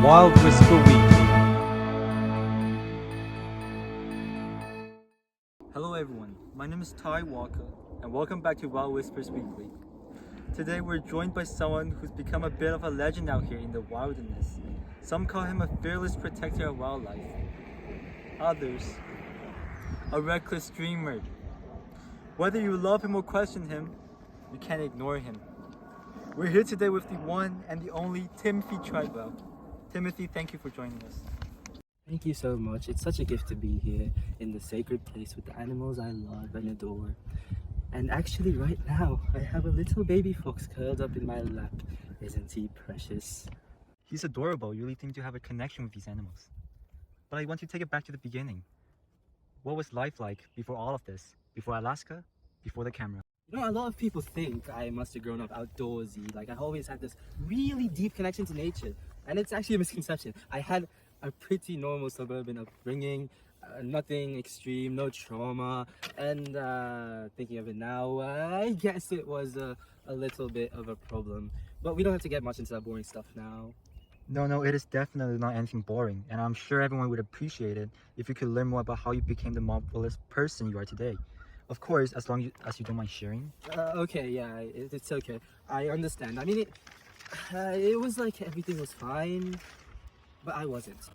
Wild Whisper Weekly. Hello everyone, my name is Ty Walker and welcome back to Wild Whispers Weekly. Today we're joined by someone who's become a bit of a legend out here in the wilderness. Some call him a fearless protector of wildlife. Others, a reckless dreamer. Whether you love him or question him, you can't ignore him. We're here today with the one and the only Timothy Treadwell. Timothy, thank you for joining us. Thank you so much. It's such a gift to be here in the sacred place with the animals I love and adore. And actually, right now, I have a little baby fox curled up in my lap. Isn't he precious? He's adorable. You really seem to have a connection with these animals. But I want to take it back to the beginning. What was life like before all of this? Before Alaska? Before the camera? You know, a lot of people think I must have grown up outdoorsy. Like, I always had this really deep connection to nature. And it's actually a misconception. I had a pretty normal suburban upbringing, nothing extreme, no trauma. And thinking of it now, I guess it was a little bit of a problem. But we don't have to get much into that boring stuff now. No, it is definitely not anything boring. And I'm sure everyone would appreciate it if you could learn more about how you became the marvelous person you are today. Of course, as long as you don't mind sharing. Okay, yeah, it's okay. I understand. I mean, it was like everything was fine, but I wasn't.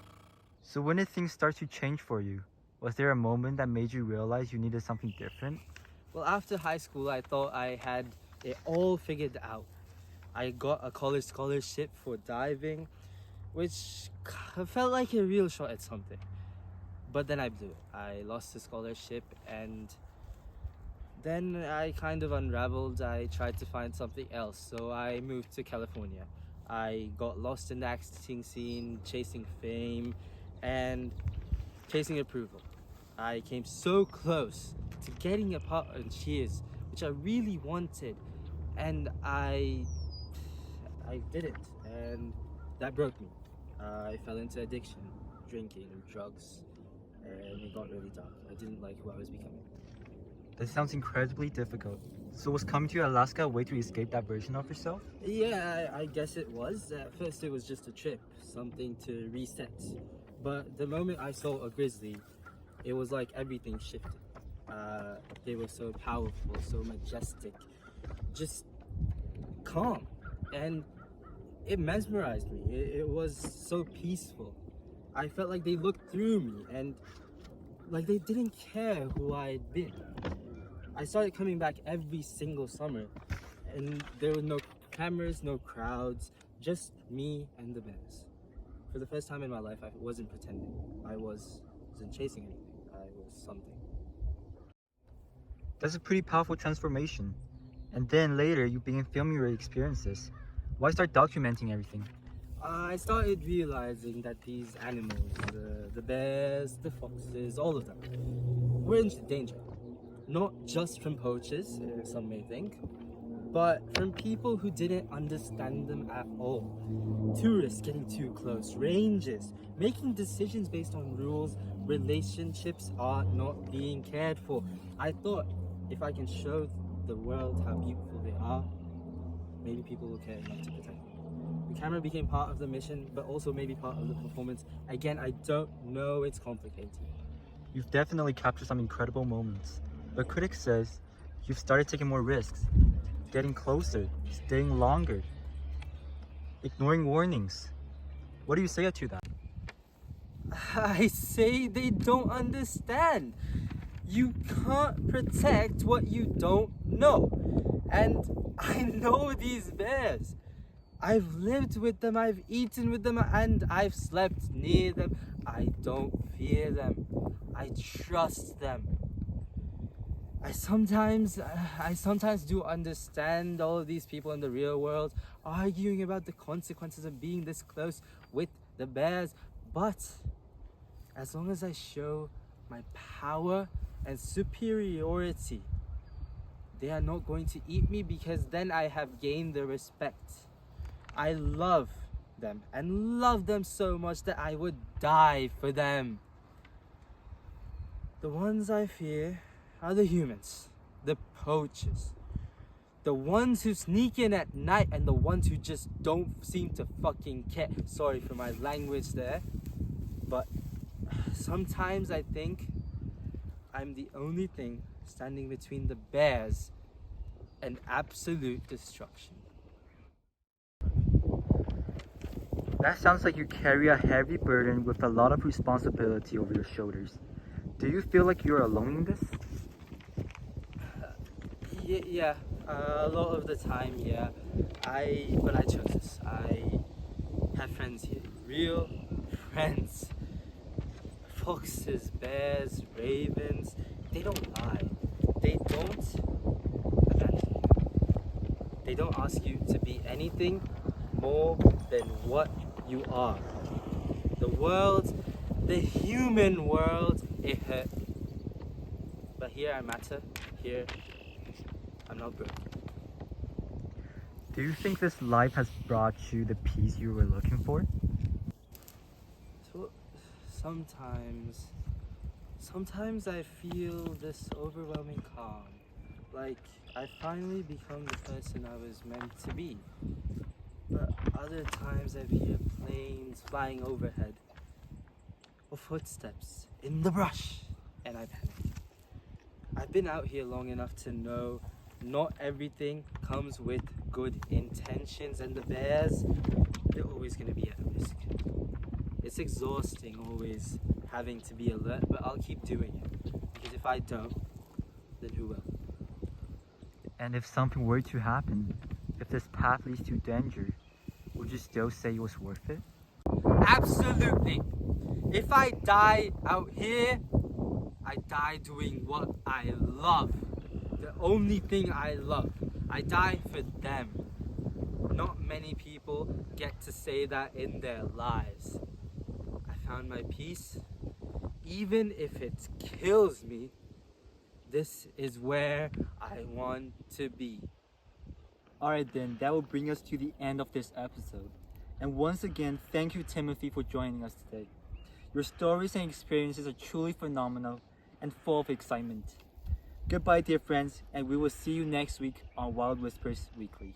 So when did things start to change for you? Was there a moment that made you realize you needed something different? Well, after high school, I thought I had it all figured out. I got a college scholarship for diving, which felt like a real shot at something. But then I blew it. I lost the scholarship, and then I kind of unraveled. I tried to find something else, so I moved to California. I got lost in the acting scene, chasing fame, and chasing approval. I came so close to getting a part on Cheers, which I really wanted, and I didn't, and that broke me. I fell into addiction, drinking and drugs, and it got really dark. I didn't like who I was becoming. That sounds incredibly difficult. So was coming to Alaska a way to escape that version of yourself? Yeah, I guess it was. At first it was just a trip, something to reset. But the moment I saw a grizzly, it was like everything shifted. They were so powerful, so majestic, just calm. And it mesmerized me. It was so peaceful. I felt like they looked through me and like they didn't care who I'd been. I started coming back every single summer, and there were no cameras, no crowds, just me and the bears. For the first time in my life, I wasn't pretending. I wasn't chasing anything. I was something. That's a pretty powerful transformation. And then later you began filming your experiences. Why start documenting everything? I started realizing that these animals, the bears, the foxes, all of them, were in danger. Not just from poachers, some may think, but from people who didn't understand them at all. Tourists getting too close, rangers making decisions based on rules, relationships are not being cared for. I thought if I can show the world how beautiful they are, maybe people will care enough to protect them. The camera became part of the mission, but also maybe part of the performance. Again, I don't know, it's complicated. You've definitely captured some incredible moments. But critics says you've started taking more risks, getting closer, staying longer, ignoring warnings. What do you say to that? I say they don't understand. You can't protect what you don't know. And I know these bears. I've lived with them, I've eaten with them, and I've slept near them. I don't fear them. I trust them. I sometimes do understand all of these people in the real world arguing about the consequences of being this close with the bears, but as long as I show my power and superiority, they are not going to eat me because then I have gained their respect. I love them and love them so much that I would die for them. The ones I fear are the humans, the poachers, The ones who sneak in at night and the ones who just don't seem to fucking care. Sorry for my language there. But sometimes I think I'm the only thing standing between the bears and absolute destruction. That sounds like you carry a heavy burden with a lot of responsibility over your shoulders. Do you feel like you're alone in this? Yeah, a lot of the time, yeah. But I chose this. I have friends here, real friends. Foxes, bears, ravens, they don't lie. They don't abandon you. They don't ask you to be anything more than what you are. The world, the human world, it hurt. But here I matter. Here I'm not broken. Do you think this life has brought you the peace you were looking for? So sometimes I feel this overwhelming calm. Like I finally become the person I was meant to be. But other times I hear planes flying overhead or footsteps in the brush and I panic. I've been out here long enough to know not everything comes with good intentions, and the bears, they're always going to be at risk. It's exhausting always having to be alert, but I'll keep doing it. Because if I don't, then who will? And if something were to happen, if this path leads to danger, would you still say it was worth it? Absolutely. If I die out here, I die doing what I love. The only thing I love. I die for them. Not many people get to say that in their lives. I found my peace. Even if it kills me, this is where I want to be. Alright then, that will bring us to the end of this episode. And once again, thank you Timothy for joining us today. Your stories and experiences are truly phenomenal and full of excitement. Goodbye dear friends, and we will see you next week on Wild Whispers Weekly.